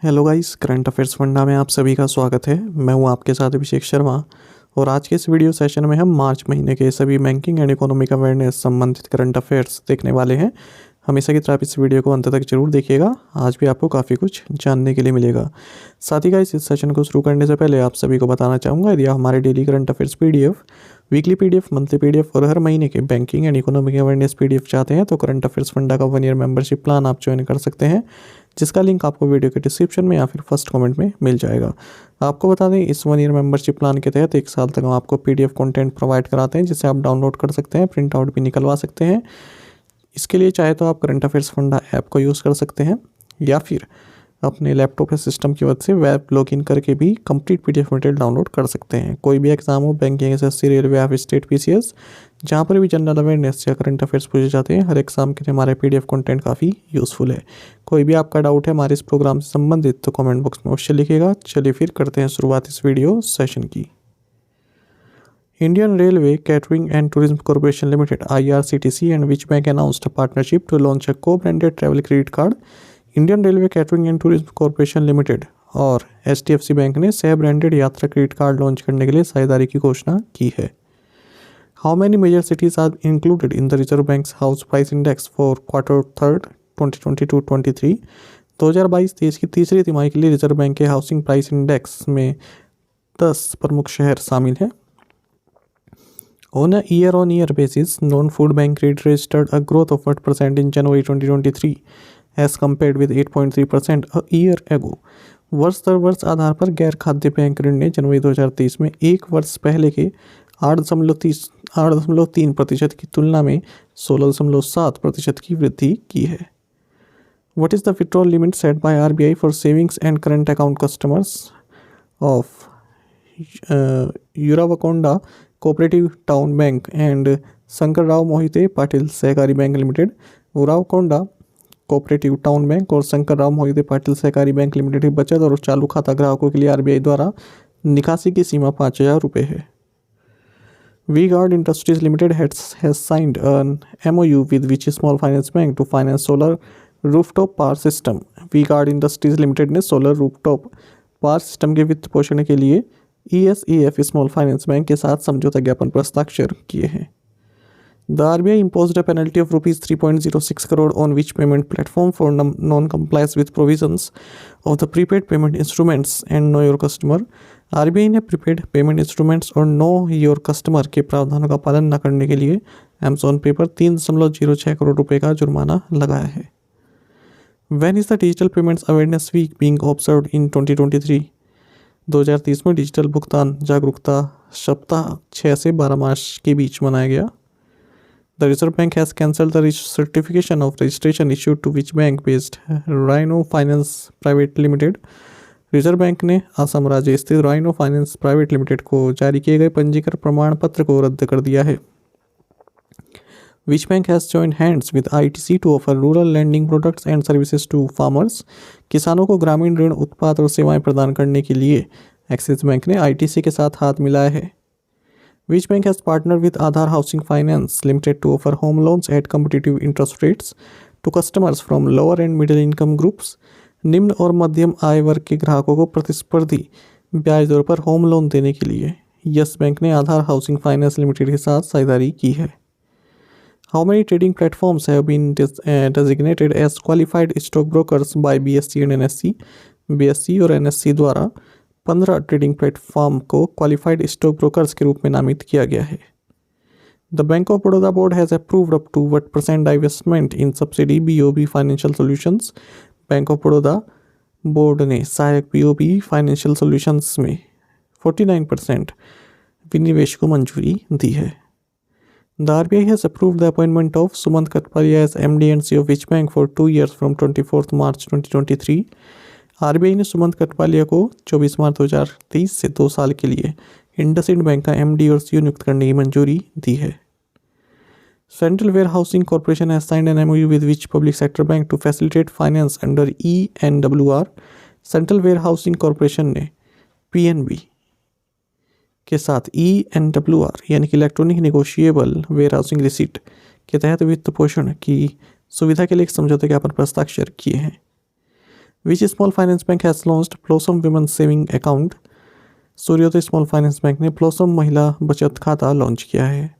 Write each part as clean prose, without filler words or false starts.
Hello guys, current affairs funda में आप सभी का स्वागत है। मैं हूं आपके साथ अभिषेक शर्मा और आज के इस वीडियो सेशन में हम मार्च महीने के सभी बैंकिंग एंड इकोनॉमिक अवेयरनेस संबंधित करंट अफेयर्स देखने वाले हैं। हमेशा की तरह आप इस वीडियो को अंत तक जरूर देखिएगा, आज भी आपको काफ़ी कुछ जानने के लिए मिलेगा। साथ ही गाइस, इस सेशन को शुरू करने से पहले आप सभी को बताना चाहूँगा, यदि आप हमारे daily current affairs PDF, weekly PDF, monthly PDF और हर महीने के banking and economic awareness PDF चाहते हैं तो करंट अफेयर्स फंडा का 1 ईयर मेंबरशिप प्लान आप ज्वाइन कर सकते हैं, जिसका लिंक आपको वीडियो के डिस्क्रिप्शन में या फिर फर्स्ट कमेंट में मिल जाएगा। आपको बता दें, इस 1 ईयर मेंबरशिप प्लान के तहत 1 साल तक हम आपको पीडीएफ कंटेंट प्रोवाइड कराते हैं, जिसे आप डाउनलोड कर सकते हैं, प्रिंट आउट भी निकलवा सकते हैं। इसके लिए चाहे तो आप करंट अफेयर्स फंडा ऐप को यूज़ कर सकते हैं या फिर अपने लैपटॉप या सिस्टम की मदद से वेब लॉगिन करके भी कंप्लीट पीडीएफ मटेरियल डाउनलोड कर सकते हैं। कोई भी एग्जाम हो, बैंकिंग, एसएससी, रेलवे या फिर स्टेट पीसीएस, जहाँ पर भी जनरल अवेयरनेस या करंट अफेयर्स पूछे जाते हैं, हर एग्जाम के लिए हमारे पीडीएफ कंटेंट काफ़ी यूज़फुल है। कोई भी आपका डाउट है हमारे इस प्रोग्राम से संबंधित तो कमेंट बॉक्स में अवश्य लिखिएगा। चलिए फिर करते हैं शुरुआत इस वीडियो सेशन की। Indian Railway Catering and Tourism Corporation Limited (IRCTC) and which bank announced a partnership to launch a co-branded travel credit card? Indian railway catering and tourism corporation limited और एचडीएफसी बैंक ने सह branded यात्रा credit card launch करने के लिए साझेदारी की घोषणा की है। How many major cities are included in the reserve bank's house price index for quarter third 2022-23? 2022 देश की तीसरी तिमाही के लिए रिजर्व बैंक के हाउसिंग प्राइस इंडेक्स में 10 प्रमुख शहर शामिल हैं। On a year-on-year basis, non-food bank credit registered a growth of 8% in January 2023 as compared with 8.3% a year ago. वर्ष दर वर्ष आधार पर गैर खाद्य बैंक ऋण ने जनवरी 2023 में एक वर्ष पहले के 8.3% की तुलना में 16.7% की वृद्धि की है। What is the withdrawal limit set by RBI for savings and current account customers of Uravakonda cooperative town bank and Shankar Rao Mohite Patil सहकारी bank limited? Uravakonda cooperative town bank और शंकर राव मोहिते पाटिल सहकारी बैंक लिमिटेड की बचत और चालू खाता ग्राहकों के लिए आरबीआई द्वारा निकासी की सीमा 5,000 रुपये है। V Guard Industries Limited has signed an MOU with which small finance bank to finance solar rooftop power system? V Guard Industries Limited ने सोलर रूफटॉप पावर सिस्टम के वित्त पोषण के लिए ESEF स्मॉल फाइनेंस बैंक के साथ समझौता ज्ञापन पर हस्ताक्षर किए हैं। The RBI imposed a penalty of ₹3.06 crore on which payment platform for non-compliance with provisions of the prepaid payment instruments and know your customer? RBI ने प्रीपेड पेमेंट इंस्ट्रूमेंट्स और नो योर कस्टमर के प्रावधानों का पालन न करने के लिए Amazon Pay पर 3.06 करोड़ रुपए का जुर्माना लगाया है। When is the Digital Payments Awareness Week being observed in 2023? 2023 में डिजिटल भुगतान जागरूकता सप्ताह 6 से 12 मार्च के बीच मनाया गया। The reserve bank has cancelled the certification of registration issued to which bank based rhino finance private limited? Reserve bank ने असम राज्य स्थित राइनो फाइनेंस प्राइवेट लिमिटेड को जारी किए गए पंजीकरण प्रमाण पत्र को रद्द कर दिया है। Which bank has joined hands with ITC to offer rural lending products and services to farmers? किसानों को ग्रामीण ऋण उत्पाद और सेवाएं प्रदान करने के लिए एक्सिस बैंक ने ITC के साथ हाथ मिलाया है। Which bank has partnered with Aadhar Housing Finance Limited to offer home loans at competitive interest rates to customers from lower and middle income groups? निम्न और मध्यम आय वर्ग के ग्राहकों को प्रतिस्पर्धी ब्याज दर पर होम लोन देने के लिए यस बैंक ने आधार हाउसिंग फाइनेंस लिमिटेड के साथ साझेदारी की है। How many trading platforms have been designated as qualified stockbrokers by BSE and NSE? BSE और NSE द्वारा 15 ट्रेडिंग प्लेटफॉर्म को क्वालिफाइड स्टॉक ब्रोकर्स के रूप में नामित किया गया है। The bank of Baroda board has approved up to what % divestment in subsidy BOB financial solutions? Bank of Baroda board ने सहायक BOB फाइनेंशियल सॉल्यूशंस में 49% विनिवेश को मंजूरी दी है। The RBI has approved the appointment of Sumant Katpalia as MD and CEO of which bank for 2 years from 24th March 2023? RBI ने सुमंत कटपालिया को 24 मार्च 2023 से 2 साल के लिए इंडसइंड बैंक का MD और CEO नियुक्त करने की मंजूरी दी है। Central Warehousing Corporation has signed an MOU with which public sector bank to facilitate finance under ENWR? Central Warehousing Corporation ने PNB के साथ ENWR यानी कि इलेक्ट्रॉनिक नेगोशिएबल वेयरहाउसिंग रिसीट के तहत वित्त पोषण की सुविधा के लिए एक समझौते ज्ञापन पर हस्ताक्षर किए हैं। Which small finance bank has launched Blossom women saving account? Suryoday small finance bank ने ब्लॉसम महिला बचत खाता लॉन्च किया है।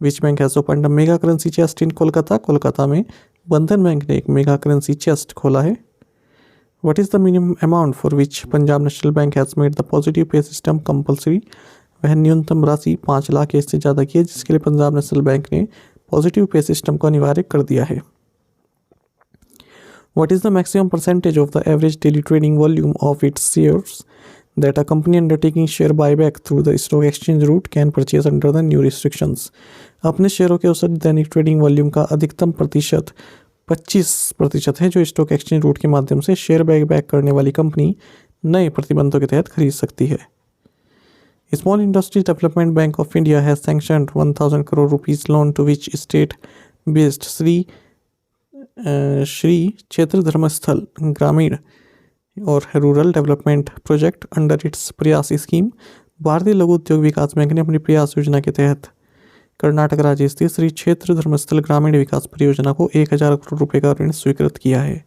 Which bank has opened a mega currency chest in Kolkata? Kolkata में बंधन बैंक ने एक मेगा करेंसी चेस्ट खोला है। What is the minimum amount for which Punjab national bank has made the positive pay system compulsory? वह न्यूनतम राशि 5 लाख या इससे ज़्यादा की है जिसके लिए पंजाब नेशनल बैंक ने पॉजिटिव पे सिस्टम को अनिवार्य कर दिया है। What is the maximum percentage of the average daily trading volume of its shares that a company undertaking share buyback through the stock exchange route can purchase under the new restrictions? अपने शेयरों के औसत दैनिक trading volume का अधिकतम प्रतिशत 25% है जो stock exchange root के माध्यम से शेयर बैक करने वाली कंपनी नए प्रतिबंधों के तहत खरीद सकती है। Small industries development bank of India has sanctioned 1000 crore rupees loan to which state based Shri Kshetra Dharmasthala ग्रामीण और rural development project under its Prayas scheme. भारतीय लघु उद्योग विकास बैंक ने अपनी प्रयास योजना के तहत कर्नाटक राज्य स्थित श्री क्षेत्र धर्मस्थल ग्रामीण विकास परियोजना को 1000 करोड़ रुपए का ऋण स्वीकृत किया है।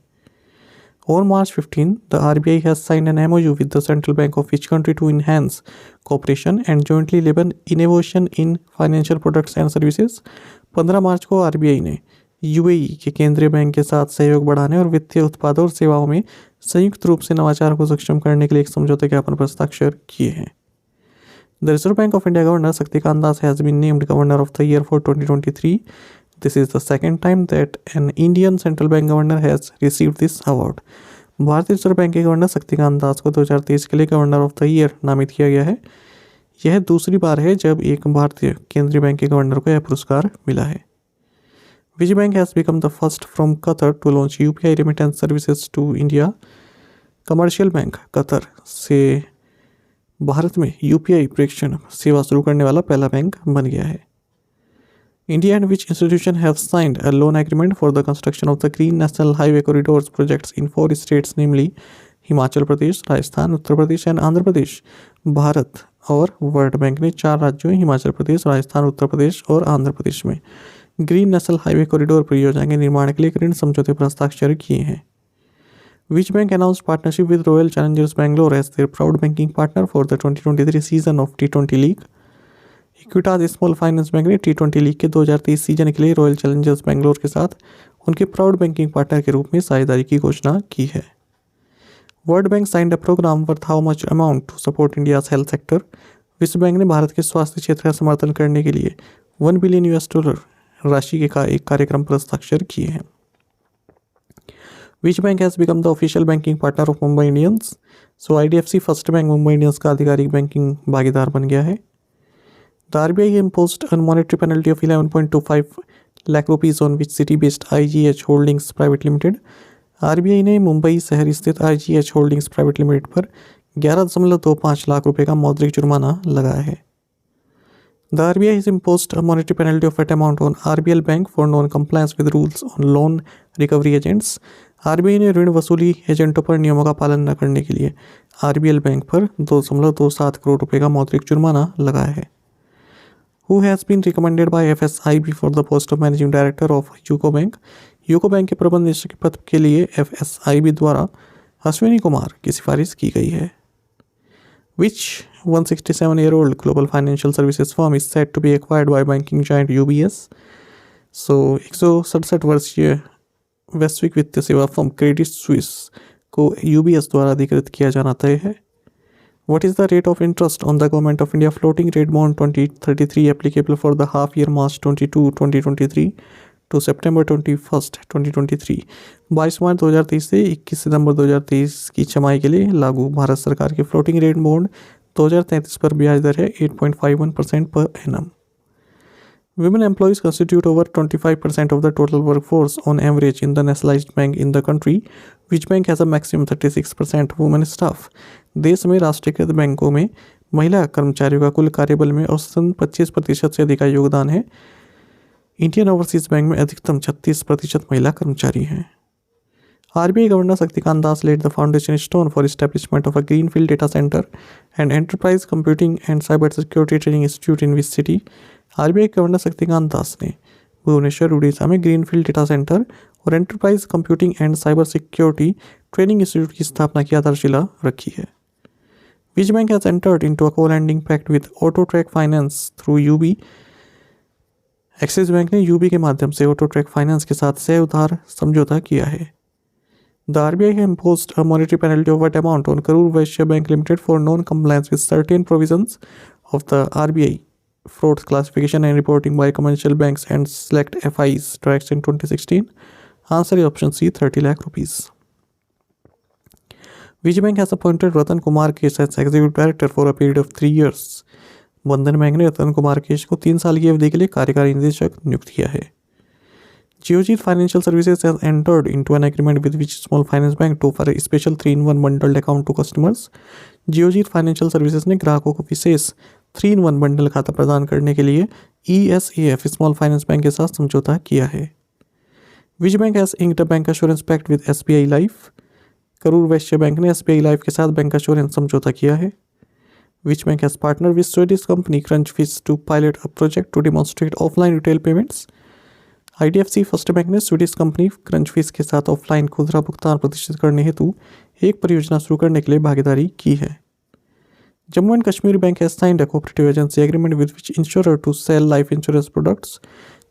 On March 15, the RBI has signed an MOU with the Central Bank of each country to enhance cooperation and jointly level innovation in financial products and services। 15 मार्च को RBI ने UAE के केंद्रीय बैंक के साथ सहयोग बढ़ाने और वित्तीय उत्पादों और सेवाओं में संयुक्त रूप से नवाचार को सक्षम करने के लिए एक समझौते ज्ञापन पर हस्ताक्षर किए हैं। The Reserve Bank of India Governor Shaktikant Das has been named Governor of the Year for 2023. This is the second time that an Indian Central Bank Governor has received this award. भारतीय reserve bank के governor Shaktikanta दास को 2023 के लिए governor of the year नामित किया गया है। यह दूसरी बार है जब एक भारतीय केंद्रीय बैंक के गवर्नर को यह पुरस्कार मिला है। Which bank has become the first from Qatar to launch UPI remittance services to India? Commercial bank Qatar से भारत में यूपीआई प्रेषण सेवा शुरू करने वाला पहला बैंक बन गया है। India and which institution have signed a loan agreement for the construction of the Green National Highway Corridors projects in 4 states namely Himachal Pradesh, Rajasthan, Uttar Pradesh and Andhra Pradesh? Bharat और वर्ल्ड बैंक ने 4 राज्यों हिमाचल प्रदेश, राजस्थान, उत्तर प्रदेश और आंध्र प्रदेश में ग्रीन नेशनल हाईवे कॉरिडोर परियोजना के निर्माण के लिए ऋण समझौते पर हस्ताक्षर किए हैं। Which bank announced partnership with Royal Challengers Bangalore as their proud banking partner for the 2023 season of T20 League? Equitas small finance bank ने T20 लीग के 2023 सीजन के लिए रॉयल चैलेंजर्स बेंगलोर के साथ उनके प्राउड बैंकिंग पार्टनर के रूप में साझेदारी की घोषणा की है। World bank signed a program worth how much amount to support India's health sector? विश्व बैंक ने भारत के स्वास्थ्य क्षेत्र का समर्थन करने के लिए $1 बिलियन राशि का एक कार्यक्रम पर हस्ताक्षर किए हैं। Which bank has become the official banking partner of Mumbai Indians? So IDFC first bank Mumbai Indians का आधिकारिक बैंकिंग भागीदार बन गया है। The RBI imposed a monetary penalty of 11.25 lakh rupees on which city-based IGH Holdings Private Limited? RBI ने मुंबई शहर स्थित IGH Holdings Private Limited पर 11.25 लाख रुपए का मौद्रिक जुर्माना लगाया है। The RBI has imposed a monetary penalty of that amount on RBL Bank for non-compliance with rules on loan recovery agents। RBI ने ऋण वसूली एजेंटों पर नियमों का पालन न करने के लिए RBL बैंक पर 2.27 करोड़ रुपए का मौद्रिक जुर्माना लगाया है। Who has been recommended by FSIB for the post of managing director of UCO bank? UCO bank के प्रबंध निदेशक के पद के लिए FSIB द्वारा अश्विनी कुमार की सिफारिश की गई है। Which 167-year-old global financial services firm is said to be acquired by banking giant UBS? So 167 वर्षीय वैश्विक वित्तीय सेवा फर्म क्रेडिट स्विस को UBS द्वारा अधिकृत किया जाना तय है। What is the rate of interest on the Government of India floating rate bond 2033 applicable for the half year March 22, 2023 to September 21, 2023? 22 मार्च 2023 से 21 सितंबर 2023 की छमाही के लिए लागू भारत सरकार के फ्लोटिंग रेट बॉन्ड 2033 पर ब्याज दर है 8.51% per annum। Women employees constitute over 25% of the total workforce on average in the nationalized bank in the country, which bank has a maximum 36% women staff? देश में राष्ट्रीयकृत बैंकों में महिला कर्मचारियों का कुल कार्यबल में औसतन 25% से अधिक का योगदान है। इंडियन ओवरसीज बैंक में अधिकतम 36% महिला कर्मचारी हैं। RBI Governor Shaktikant Das laid the foundation stone for establishment of a greenfield data center and enterprise computing and cyber security training institute in which city? RBI governor Shaktikanta Das ने भुवनेश्वर उड़ीसा में greenfield data centre और enterprise computing and cyber security training institute की स्थापना की आधारशिला रखी है। Which bank has entered into a co-lending pact with Auto Track Finance through Yubi. Axis Bank ने यूबी के माध्यम से ऑटो ट्रैक फाइनेंस के साथ सह उधार समझौता किया है। The RBI has imposed a monetary penalty of what amount on Karur Vaishya Bank Limited for non-compliance with certain provisions of the RBI fraud classification and reporting by commercial banks and select FIs tracks in 2016. Answer is option C, 30 lakh rupees. Which bank has appointed Ratan Kumar Kesh as executive director for a period of 3 years? बंधन bank ने रतन कुमार केश को 3 साल की अवधि के लिए कार्यकारी निदेशक नियुक्त किया है। Geojit Financial Services has entered into an agreement with which small finance bank to offer a special 3-in-1 bundled account to customers? Geojit Financial Services ने ग्राहकों को विशेष 3-in-1 बंडल खाता प्रदान करने के लिए ESAF स्मॉल फाइनेंस बैंक के साथ समझौता किया है। Which bank has inked a bank assurance pact with SBI Life? Karur Vysya bank ने SBI Life के साथ बैंक assurance समझौता किया है। Which bank has partnered with Swedish company Crunchfish to pilot a project to demonstrate offline retail payments? IDFC first bank ने Swedish company क्रंचफिश के साथ offline खुदरा भुगतान प्रतिष्ठित करने हेतु एक परियोजना शुरू करने के लिए भागीदारी की है। Jammu and Kashmir bank has signed a cooperative agency agreement with which insurer to sell life insurance products.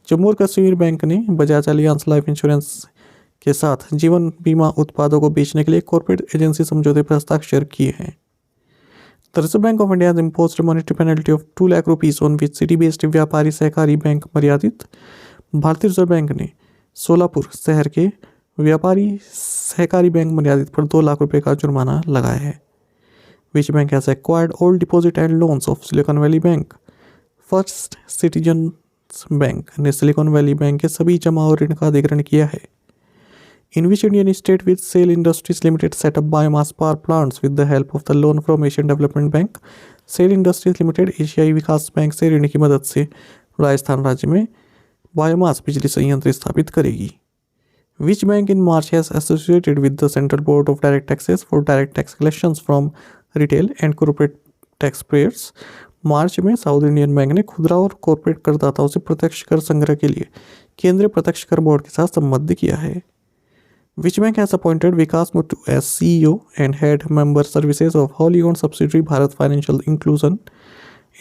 Jammu और कश्मीर बैंक ने बजाज अलियांस लाइफ इंश्योरेंस के साथ जीवन बीमा उत्पादों को बेचने के लिए कॉर्पोरेट एजेंसी समझौते पर हस्ताक्षर किए हैं। The reserve bank of India has imposed a monetary penalty of 2 lakh rupees on which city based व्यापारी सहकारी बैंक मर्यादित। भारतीय रिजर्व बैंक ने सोलापुर शहर के व्यापारी सहकारी बैंक मर्यादित पर 2 लाख रुपए का जुर्माना लगाया है। Which bank has acquired all deposit and loans of Silicon Valley Bank? First Citizens Bank ने सिलिकॉन वैली बैंक के सभी जमा और ऋण का अधिग्रहण किया है। In which Indian state with SAIL Industries Limited setup biomass power plants with the help of the loan from Asian Development Bank? SAIL Industries Limited एशियाई विकास बैंक से ऋण की मदद से राजस्थान राज्य में बायोमास बिजली संयंत्र स्थापित करेगी। Which bank in March has associated with the Central Board of Direct Taxes for direct tax collections from retail and corporate tax payers? मार्च में साउथ इंडियन बैंक ने खुदरा और कॉर्पोरेट करदाताओं से प्रत्यक्ष कर संग्रह के लिए केंद्रीय प्रत्यक्ष कर बोर्ड के साथ संबद्ध किया है। Which bank has appointed Vikas Muttoo as CEO and head member services of wholly owned subsidiary Bharat Financial Inclusion?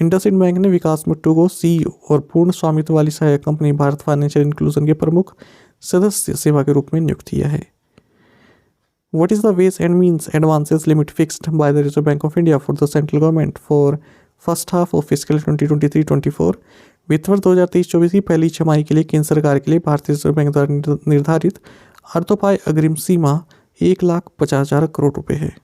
IndusInd bank ने विकास मुट्टू को CEO और पूर्ण स्वामित्व वाली सहायक कंपनी भारत फाइनेंशियल इंक्लूजन के प्रमुख सदस्य सेवा के रूप में नियुक्त किया है। What is the ways and means advances limit fixed by the Reserve Bank of India for the central government for first half of fiscal 2023-24? वित्त वर्ष 2023-24 की पहली छमाही के लिए केंद्र सरकार के लिए भारतीय रिजर्व बैंक द्वारा निर्धारित अर्थोपाय अग्रिम सीमा 1,50,000 करोड़ रुपए है।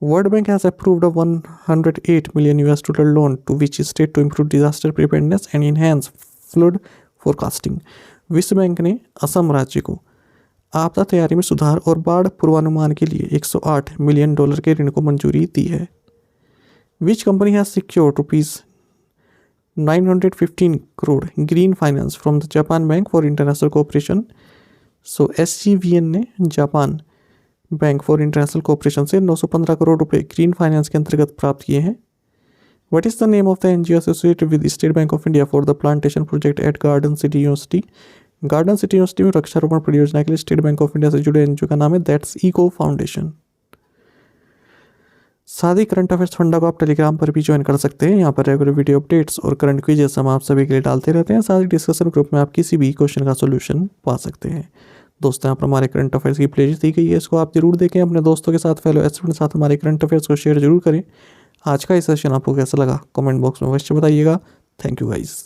World Bank has approved a $108 million total loan to which state to improve disaster preparedness and enhance flood forecasting. विश्व बैंक ने असम राज्य को आपदा तैयारी में सुधार और बाढ़ पूर्वानुमान के लिए $108 मिलियन के ऋण को मंजूरी दी है। Which company has secured ₹915 crore green finance from the Japan Bank for International Cooperation? So SGVN ने Japan bank for international cooperation से 915 करोड़ रुपए ग्रीन फाइनेंस के अंतर्गत प्राप्त किए हैं। What is the name of the NGO associated with state bank of India for the plantation project at garden city university? Garden city university में वृक्षारोपण परियोजना के लिए स्टेट बैंक ऑफ इंडिया से जुड़े NGO का नाम है दैट्स इको फाउंडेशन। साथ ही करंट अफेयर्स फंडा को आप टेलीग्राम पर भी ज्वाइन कर सकते हैं। यहाँ पर रेगुलर वीडियो अपडेट्स और करंट क्विजेस हम आप सभी के लिए डालते रहते हैं। साथ ही डिस्कशन ग्रुप में आप किसी भी क्वेश्चन का सोल्यूशन पा सकते हैं। दोस्तों, यहाँ पर हमारे करंट अफेयर्स की प्लेलिस्ट दी गई है, इसको आप जरूर देखें। अपने दोस्तों के साथ, फेलो स्टूडेंट के साथ हमारे करंट अफेयर्स को शेयर जरूर करें। आज का ये सेशन आपको कैसा लगा कमेंट बॉक्स में अवश्य बताइएगा। Thank you guys.